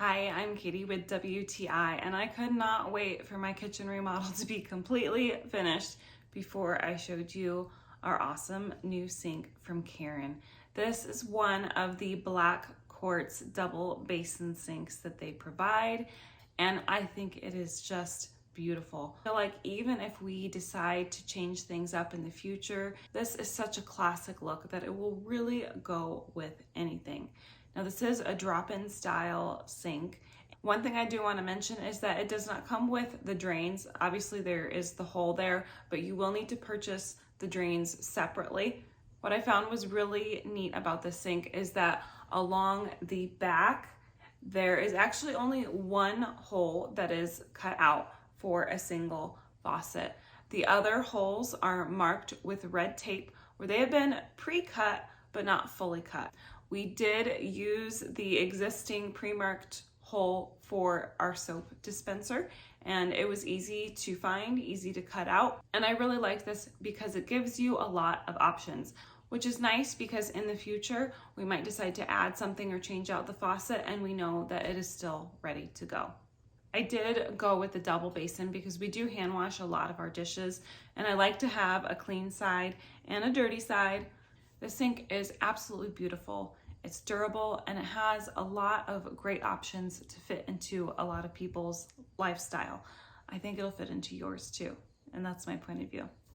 Hi, I'm Katie with WTI, and I could not wait for my kitchen remodel to be completely finished before I showed you our awesome new sink from Karran. This is one of the black quartz double basin sinks that they provide, and I think it is just beautiful. I feel like even if we decide to change things up in the future, this is such a classic look that it will really go with anything. Now this is a drop-in style sink. One thing I do want to mention is that it does not come with the drains. Obviously there is the hole there, but you will need to purchase the drains separately. What I found was really neat about this sink is that along the back, there is actually only one hole that is cut out for a single faucet. The other holes are marked with red tape where they have been pre-cut but not fully cut. We did use the existing pre-marked hole for our soap dispenser, and it was easy to find, easy to cut out. And I really like this because it gives you a lot of options, which is nice because in the future, we might decide to add something or change out the faucet and we know that it is still ready to go. I did go with the double basin because we do hand wash a lot of our dishes, and I like to have a clean side and a dirty side. The sink is absolutely beautiful. It's durable and it has a lot of great options to fit into a lot of people's lifestyle. I think it'll fit into yours too, and that's my point of view.